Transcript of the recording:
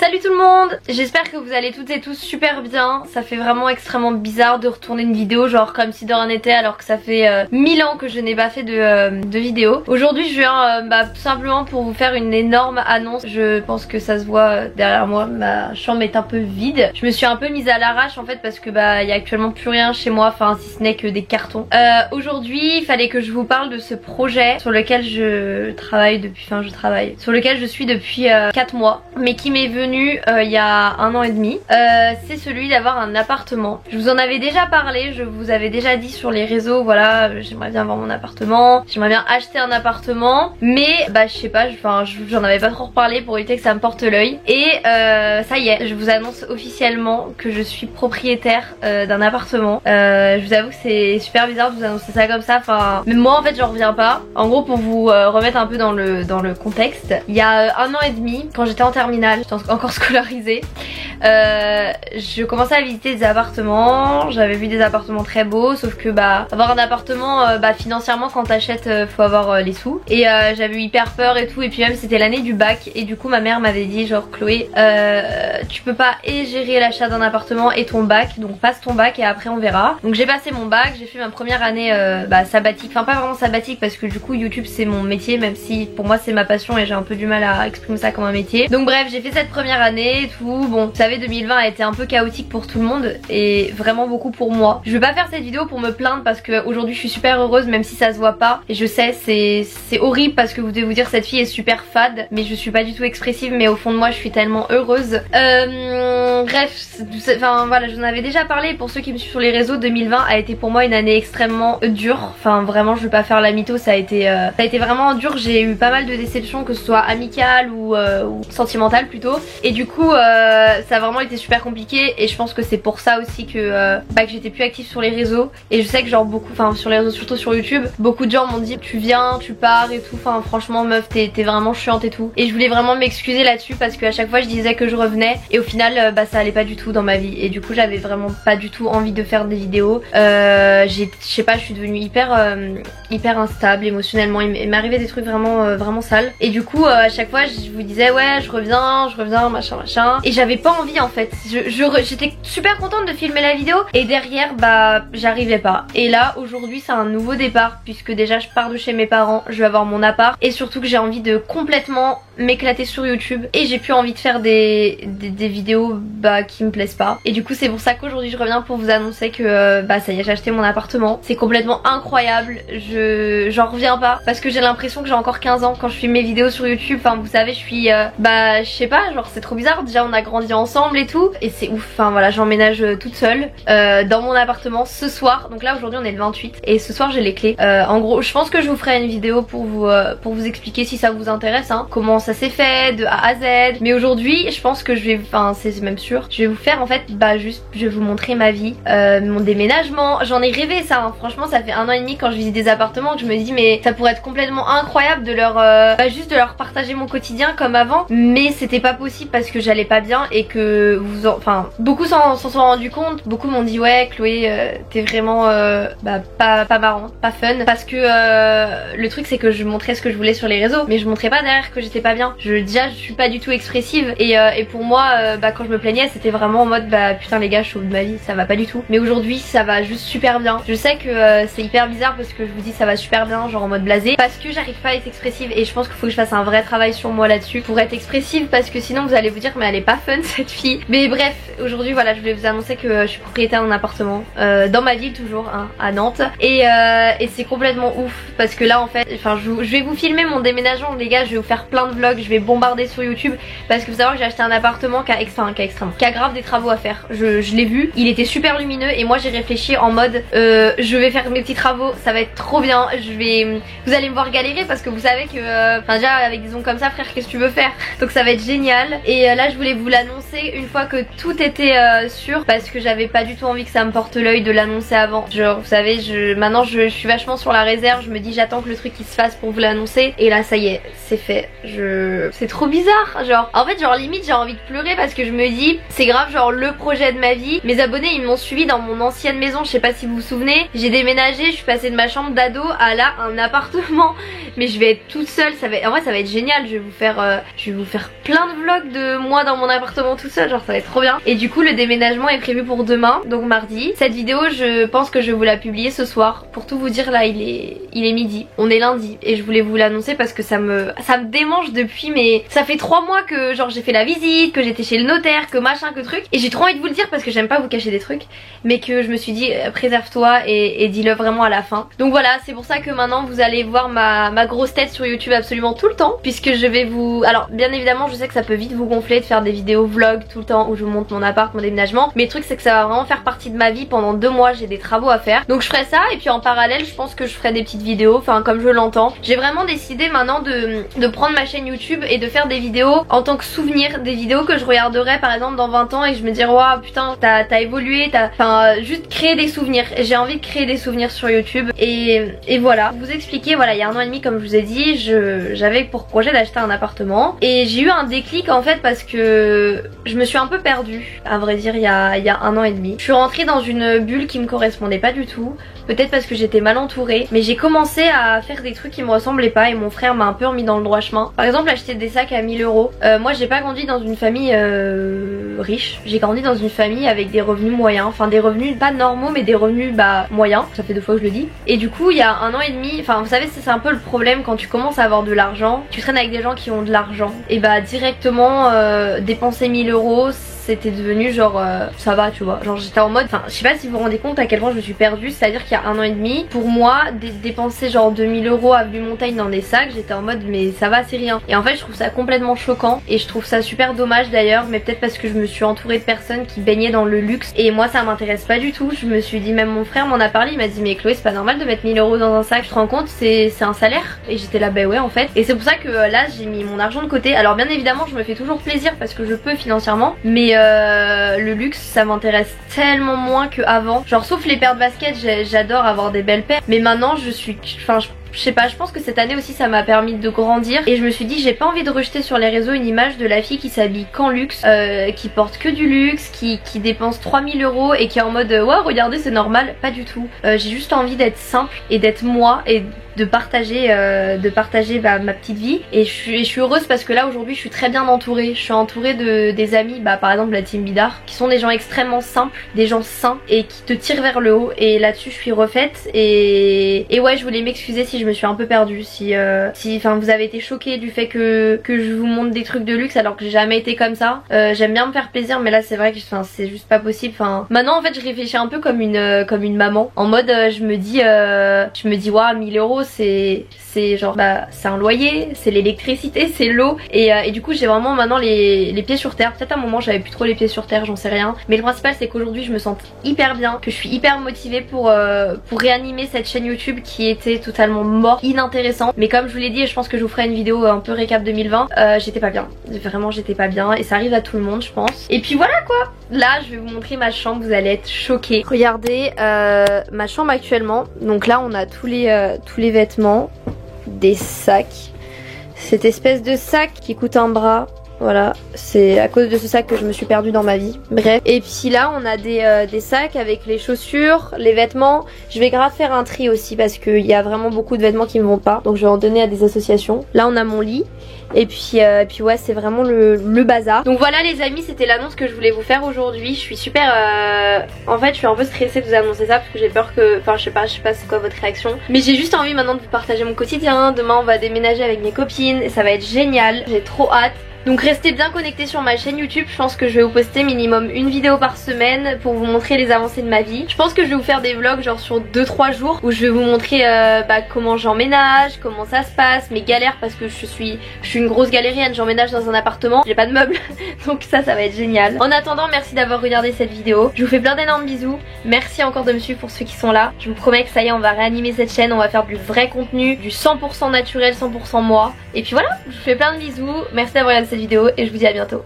Salut tout le monde, j'espère que vous allez toutes et tous super bien. Ça fait vraiment extrêmement bizarre de retourner une vidéo genre comme si de rien n'était alors que ça fait 1000 ans que je n'ai pas fait de vidéo. Aujourd'hui je viens tout simplement pour vous faire une énorme annonce. Je pense que ça se voit derrière moi, ma chambre est un peu vide. Je me suis un peu mise à l'arrache en fait parce que il y a actuellement plus rien chez moi, enfin si ce n'est que des cartons. Aujourd'hui il fallait que je vous parle de ce projet sur lequel je travaille depuis, sur lequel je suis depuis 4 mois mais qui m'est venu il y a 1 an et demi. C'est celui d'avoir un appartement. Je vous en avais déjà parlé, je vous avais déjà dit sur les réseaux, voilà, j'aimerais bien avoir mon appartement, j'aimerais bien acheter un appartement, mais je sais pas, j'en avais pas trop reparlé pour éviter que ça me porte l'œil. Et ça y est, je vous annonce officiellement que je suis propriétaire d'un appartement. Je vous avoue que c'est super bizarre de vous annoncer ça comme ça, enfin même moi en fait j'en reviens pas. En gros pour vous remettre un peu dans le contexte, il y a 1 an et demi, quand j'étais en terminale, j'étais encore scolarisée, je commençais à visiter des appartements, j'avais vu des appartements très beaux, sauf que avoir un appartement financièrement quand t'achètes faut avoir les sous, et j'avais eu hyper peur et tout, et puis même c'était l'année du bac et du coup ma mère m'avait dit genre Chloé tu peux pas gérer l'achat d'un appartement et ton bac, donc passe ton bac et après on verra. Donc j'ai passé mon bac, j'ai fait ma première année sabbatique, enfin pas vraiment sabbatique parce que du coup YouTube c'est mon métier, même si pour moi c'est ma passion et j'ai un peu du mal à exprimer ça comme un métier. Donc bref, j'ai fait cette première année et tout. Bon, vous savez 2020 a été un peu chaotique pour tout le monde et vraiment beaucoup pour moi. Je vais pas faire cette vidéo pour me plaindre parce que aujourd'hui je suis super heureuse même si ça se voit pas, et je sais c'est horrible parce que vous devez vous dire cette fille est super fade, mais je suis pas du tout expressive, mais au fond de moi je suis tellement heureuse. Bref, voilà, je vous en avais déjà parlé. Pour ceux qui me suivent sur les réseaux, 2020 a été pour moi une année extrêmement dure. Enfin vraiment je vais pas faire la mytho, ça a été vraiment dur. J'ai eu pas mal de déceptions, que ce soit amicales ou sentimentales plutôt, et du coup ça a vraiment été super compliqué, et je pense que c'est pour ça aussi que j'étais plus active sur les réseaux. Et je sais que genre beaucoup, enfin sur les réseaux, surtout sur YouTube, beaucoup de gens m'ont dit tu viens, tu pars et tout, enfin franchement meuf t'es vraiment chiante et tout, et je voulais vraiment m'excuser là-dessus parce qu'à chaque fois je disais que je revenais et au final ça allait pas du tout dans ma vie, et du coup j'avais vraiment pas du tout envie de faire des vidéos. Je sais pas, je suis devenue hyper instable émotionnellement, il m'arrivait des trucs vraiment sales, et du coup à chaque fois je vous disais ouais je reviens machin, et j'avais pas envie en fait. J'étais super contente de filmer la vidéo et derrière j'arrivais pas. Et là aujourd'hui c'est un nouveau départ puisque déjà je pars de chez mes parents, je vais avoir mon appart, et surtout que j'ai envie de complètement m'éclater sur YouTube, et j'ai plus envie de faire des vidéos qui me plaisent pas. Et du coup c'est pour ça qu'aujourd'hui je reviens pour vous annoncer que ça y est, j'ai acheté mon appartement. C'est complètement incroyable, j'en reviens pas parce que j'ai l'impression que j'ai encore 15 ans quand je filme mes vidéos sur YouTube. Enfin vous savez je suis je sais pas, genre c'est trop bizarre, déjà on a grandi ensemble et tout, et c'est ouf. Enfin voilà, j'emménage toute seule dans mon appartement ce soir. Donc là aujourd'hui on est le 28 et ce soir j'ai les clés. En gros je pense que je vous ferai une vidéo pour vous expliquer si ça vous intéresse comment ça s'est fait de A à Z. Mais aujourd'hui je pense que je vais, c'est même sûr, je vais vous faire en fait juste je vais vous montrer ma vie, mon déménagement. J'en ai rêvé ça, franchement ça fait 1 an et demi quand je visite des appartements que je me dis mais ça pourrait être complètement incroyable de leur juste de leur partager mon quotidien comme avant, mais c'était pas possible parce que j'allais pas bien et que beaucoup s'en sont rendus compte. Beaucoup m'ont dit ouais Chloé t'es vraiment pas marrant, pas fun, parce que le truc c'est que je montrais ce que je voulais sur les réseaux mais je montrais pas derrière que j'étais pas bien. Déjà je suis pas du tout expressive, et pour moi quand je me plaignais c'était vraiment en mode putain les gars je sauve de ma vie, ça va pas du tout. Mais aujourd'hui ça va juste super bien. Je sais que c'est hyper bizarre parce que je vous dis ça va super bien genre en mode blasé parce que j'arrive pas à être expressive, et je pense qu'il faut que je fasse un vrai travail sur moi là-dessus pour être expressive, parce que sinon vous allez vous dire mais elle est pas fun cette fille. Mais bref, aujourd'hui voilà, je voulais vous annoncer que je suis propriétaire d'un appartement dans ma ville toujours, à Nantes, et c'est complètement ouf parce que là en fait je vais vous filmer mon déménagement les gars, je vais vous faire plein de vlogs, je vais bombarder sur YouTube parce que faut savoir que j'ai acheté un appartement qui a grave des travaux à faire. Je l'ai vu, il était super lumineux et moi j'ai réfléchi en mode je vais faire mes petits travaux, ça va être trop bien, vous allez me voir galérer parce que vous savez que déjà avec des ongles comme ça frère qu'est-ce que tu veux faire, donc ça va être génial. Et là je voulais vous l'annoncer une fois que tout était sûr parce que j'avais pas du tout envie que ça me porte l'œil de l'annoncer avant. Genre vous savez maintenant je suis vachement sur la réserve, je me dis j'attends que le truc il se fasse pour vous l'annoncer, et là ça y est c'est fait. C'est trop bizarre, genre en fait limite j'ai envie de pleurer parce que je me dis c'est grave, genre le projet de ma vie. Mes abonnés ils m'ont suivi dans mon ancienne maison, je sais pas si vous vous souvenez, j'ai déménagé, je suis passée de ma chambre d'ado à là un appartement, mais je vais être toute seule, en vrai ça va être génial. Je vais vous faire plein de vlogs de moi dans mon appartement toute seule, genre ça va être trop bien. Et du coup le déménagement est prévu pour demain, donc mardi. Cette vidéo je pense que je vais vous la publier ce soir. Pour tout vous dire, là il est midi, on est lundi et je voulais vous l'annoncer parce que ça me démange depuis, mais ça fait 3 mois que genre j'ai fait la visite, que j'étais chez le notaire, que machin, que truc, et j'ai trop envie de vous le dire parce que j'aime pas vous cacher des trucs, mais que je me suis dit préserve-toi et dis-le vraiment à la fin. Donc voilà, c'est pour ça que maintenant vous allez voir ma grosse tête sur YouTube absolument tout le temps, puisque je vais vous... Alors bien évidemment je sais que ça peut vite vous gonfler de faire des vidéos vlog tout le temps où je vous montre mon appart, mon déménagement, mais le truc c'est que ça va vraiment faire partie de ma vie. Pendant 2 mois j'ai des travaux à faire, donc je ferai ça, et puis en parallèle je pense que je ferai des petites vidéos, enfin comme je l'entends. J'ai vraiment décidé maintenant de prendre ma chaîne YouTube et de faire des vidéos en tant que souvenir, des vidéos que je regarderai par exemple dans 20 ans et je me dirai waouh putain t'as évolué, enfin juste créer des souvenirs. J'ai envie de créer des souvenirs sur YouTube et voilà. Pour vous expliquer, voilà, il y a 1 an et demi comme je vous ai dit, j'avais pour projet d'acheter un appartement et j'ai eu un déclic en fait parce que je me suis un peu perdue, à vrai dire, il y a 1 an et demi. Je suis rentrée dans une bulle qui me correspondait pas du tout, peut-être parce que j'étais mal entourée, mais j'ai commencé à faire des trucs qui me ressemblaient pas et mon frère m'a un peu remis dans le droit chemin. Par exemple acheter des sacs à 1000 €. Moi j'ai pas grandi dans une famille riche, j'ai grandi dans une famille avec des revenus moyens, enfin des revenus pas normaux mais des revenus moyens, ça fait 2 fois que je le dis. Et du coup il y a 1 an et demi, enfin vous savez c'est un peu le problème quand tu commences à avoir de l'argent, tu traînes avec des gens qui ont de l'argent et directement dépenser 1000 €, c'était devenu genre ça va tu vois, genre j'étais en mode, enfin je sais pas si vous vous rendez compte à quel point je me suis perdue, c'est à dire qu'il y a 1 an et demi pour moi dépenser genre 2000 € avenue Montaigne dans des sacs, j'étais en mode mais ça va c'est rien. Et en fait je trouve ça complètement choquant et je trouve ça super dommage d'ailleurs, mais peut-être parce que je me suis entourée de personnes qui baignaient dans le luxe et moi ça m'intéresse pas du tout. Je me suis dit, même mon frère m'en a parlé, il m'a dit mais Chloé c'est pas normal de mettre 1000 € dans un sac, tu te rends compte, c'est un salaire. Et j'étais là bah ouais en fait, et c'est pour ça que là j'ai mis mon argent de côté. Alors bien évidemment je me fais toujours plaisir parce que je peux financièrement, mais le luxe ça m'intéresse tellement moins qu'avant, genre sauf les paires de baskets, j'adore avoir des belles paires, mais maintenant je suis, enfin je sais pas, je pense que cette année aussi ça m'a permis de grandir et je me suis dit j'ai pas envie de rejeter sur les réseaux une image de la fille qui s'habille qu'en luxe, qui porte que du luxe, qui dépense 3000 € et qui est en mode ouais regardez c'est normal. Pas du tout, j'ai juste envie d'être simple et d'être moi et de partager ma petite vie, et je suis heureuse parce que là aujourd'hui je suis très bien entourée. Je suis entourée des amis, par exemple la team Bidar, qui sont des gens extrêmement simples, des gens sains et qui te tirent vers le haut, et là-dessus je suis refaite. Et ouais, je voulais m'excuser si je me suis un peu perdue, si vous avez été choqués du fait que je vous montre des trucs de luxe alors que j'ai jamais été comme ça. J'aime bien me faire plaisir, mais là c'est vrai que c'est juste pas possible. Maintenant en fait je réfléchis un peu comme une maman, en mode je me dis waouh 1000 € c'est genre c'est un loyer, c'est l'électricité, c'est l'eau, et du coup j'ai vraiment maintenant les pieds sur terre. Peut-être à un moment j'avais plus trop les pieds sur terre, j'en sais rien, mais le principal c'est qu'aujourd'hui je me sens hyper bien, que je suis hyper motivée pour réanimer cette chaîne YouTube qui était totalement morte, inintéressante. Mais comme je vous l'ai dit, et je pense que je vous ferai une vidéo un peu récap 2020, j'étais pas bien, vraiment j'étais pas bien, et ça arrive à tout le monde je pense. Et puis voilà quoi, là je vais vous montrer ma chambre, vous allez être choqués. Regardez ma chambre actuellement, donc là on a tous les vêtements, des sacs, cette espèce de sac qui coûte un bras. Voilà, c'est à cause de ce sac que je me suis perdue dans ma vie. Bref, et puis là on a des sacs avec les chaussures, les vêtements. Je vais grave faire un tri aussi parce qu'il y a vraiment beaucoup de vêtements qui me vont pas, donc je vais en donner à des associations. Là on a mon lit, et puis ouais c'est vraiment le bazar. Donc voilà les amis, c'était l'annonce que je voulais vous faire aujourd'hui. Je suis super en fait je suis un peu stressée de vous annoncer ça parce que j'ai peur que, enfin je sais pas c'est quoi votre réaction, mais j'ai juste envie maintenant de vous partager mon quotidien. Demain on va déménager avec mes copines et ça va être génial, j'ai trop hâte. Donc restez bien connectés sur ma chaîne YouTube, je pense que je vais vous poster minimum une vidéo par semaine pour vous montrer les avancées de ma vie. Je pense que je vais vous faire des vlogs genre sur 2-3 jours où je vais vous montrer comment j'emménage, comment ça se passe, mes galères, parce que je suis une grosse galérienne, j'emménage dans un appartement, j'ai pas de meubles donc ça va être génial. En attendant, merci d'avoir regardé cette vidéo, je vous fais plein d'énormes bisous, merci encore de me suivre pour ceux qui sont là. Je vous promets que ça y est, on va réanimer cette chaîne, on va faire du vrai contenu, du 100% naturel, 100% moi. Et puis voilà, je vous fais plein de bisous, merci d'avoir regardé cette vidéo et je vous dis à bientôt.